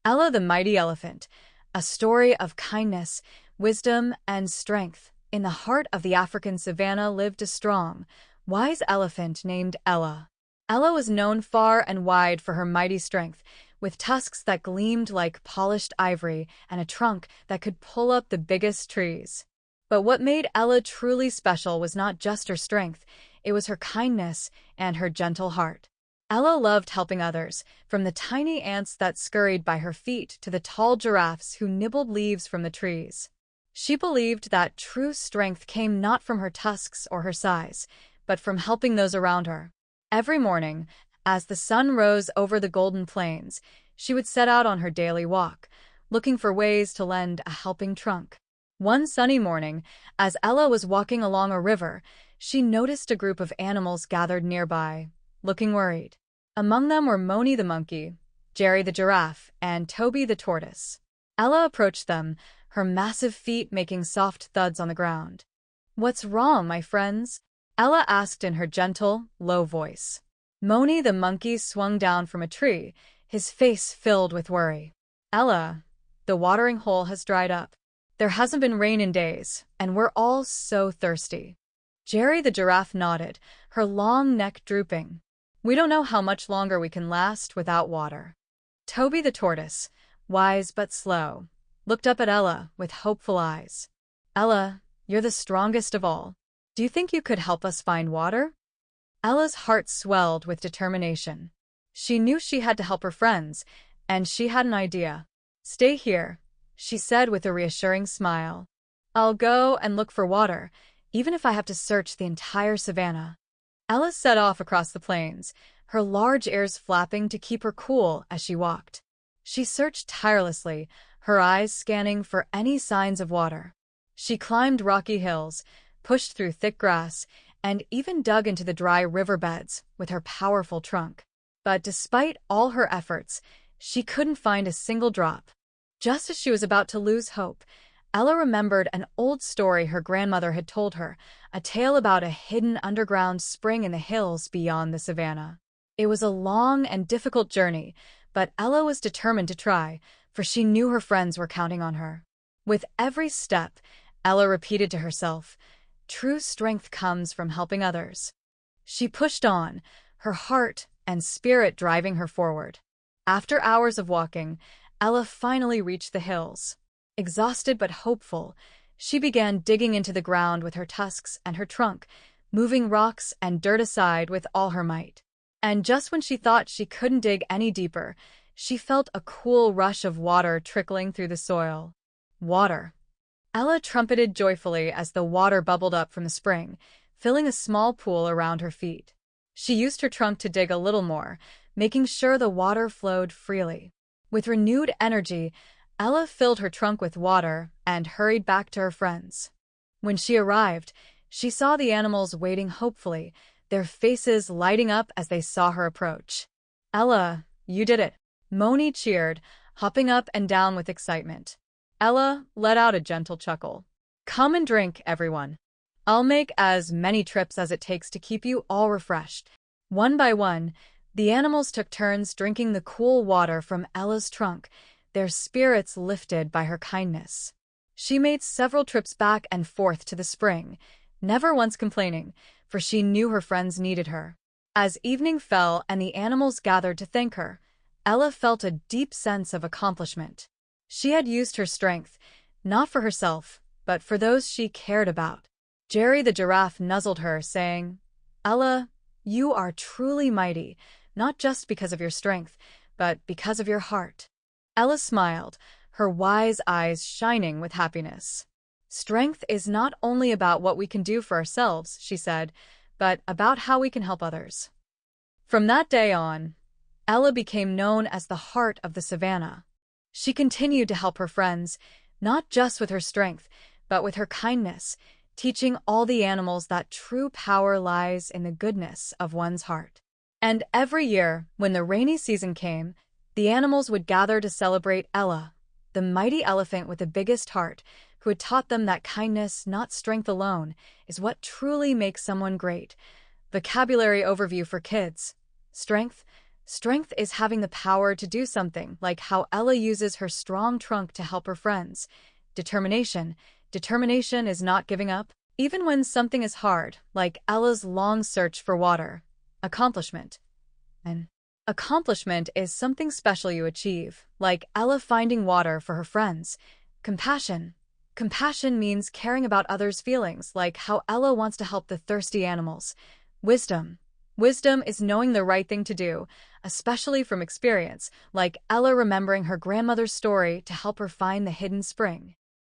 Ella the Mighty Elephant, a story of kindness, wisdom, and strength. In the heart of the African savanna lived a strong, wise elephant named Ella. Ella was known far and wide for her mighty strength, with tusks that gleamed like polished ivory and a trunk that could pull up the biggest trees. But what made Ella truly special was not just her strength, it was her kindness and her gentle heart. Ella loved helping others, from the tiny ants that scurried by her feet to the tall giraffes who nibbled leaves from the trees. She believed that true strength came not from her tusks or her size, but from helping those around her. Every morning, as the sun rose over the golden plains, she would set out on her daily walk, looking for ways to lend a helping trunk. One sunny morning, as Ella was walking along a river, she noticed a group of animals gathered nearby, looking worried. Among them were Moni the monkey, Jerry the giraffe, and Toby the tortoise. Ella approached them, her massive feet making soft thuds on the ground. "What's wrong, my friends?" Ella asked in her gentle, low voice. Moni the monkey swung down from a tree, his face filled with worry. "Ella, the watering hole has dried up. There hasn't been rain in days, and we're all so thirsty." Jerry the giraffe nodded, her long neck drooping. "We don't know how much longer we can last without water." Toby the tortoise, wise but slow, looked up at Ella with hopeful eyes. "Ella, you're the strongest of all. Do you think you could help us find water?" Ella's heart swelled with determination. She knew she had to help her friends, and she had an idea. "Stay here," she said with a reassuring smile. "I'll go and look for water, even if I have to search the entire savanna." Ella set off across the plains, her large ears flapping to keep her cool as she walked. She searched tirelessly, her eyes scanning for any signs of water. She climbed rocky hills, pushed through thick grass, and even dug into the dry riverbeds with her powerful trunk. But despite all her efforts, she couldn't find a single drop. Just as she was about to lose hope, Ella remembered an old story her grandmother had told her, a tale about a hidden underground spring in the hills beyond the savanna. It was a long and difficult journey, but Ella was determined to try, for she knew her friends were counting on her. With every step, Ella repeated to herself, "True strength comes from helping others." She pushed on, her heart and spirit driving her forward. After hours of walking, Ella finally reached the hills. Exhausted but hopeful, she began digging into the ground with her tusks and her trunk, moving rocks and dirt aside with all her might. And just when she thought she couldn't dig any deeper, she felt a cool rush of water trickling through the soil. Water. Ella trumpeted joyfully as the water bubbled up from the spring, filling a small pool around her feet. She used her trunk to dig a little more, making sure the water flowed freely. With renewed energy, Ella filled her trunk with water and hurried back to her friends. When she arrived, she saw the animals waiting hopefully, their faces lighting up as they saw her approach. "Ella, you did it!" Moni cheered, hopping up and down with excitement. Ella let out a gentle chuckle. "Come and drink, everyone. I'll make as many trips as it takes to keep you all refreshed." One by one, the animals took turns drinking the cool water from Ella's trunk, their spirits lifted by her kindness. She made several trips back and forth to the spring, never once complaining, for she knew her friends needed her. As evening fell and the animals gathered to thank her, Ella felt a deep sense of accomplishment. She had used her strength, not for herself, but for those she cared about. Jerry the giraffe nuzzled her, saying, "Ella, you are truly mighty, not just because of your strength, but because of your heart." Ella smiled, her wise eyes shining with happiness. "Strength is not only about what we can do for ourselves," she said, "but about how we can help others." From that day on, Ella became known as the heart of the savanna. She continued to help her friends, not just with her strength, but with her kindness, teaching all the animals that true power lies in the goodness of one's heart. And every year, when the rainy season came, the animals would gather to celebrate Ella, the mighty elephant with the biggest heart, who had taught them that kindness, not strength alone, is what truly makes someone great. Vocabulary overview for kids. Strength. Strength is having the power to do something, like how Ella uses her strong trunk to help her friends. Determination. Determination is not giving up, even when something is hard, like Ella's long search for water. Accomplishment. An accomplishment is something special you achieve, like Ella finding water for her friends. Compassion. Compassion means caring about others' feelings, like how Ella wants to help the thirsty animals. Wisdom. Wisdom is knowing the right thing to do, especially from experience, like Ella remembering her grandmother's story to help her find the hidden spring.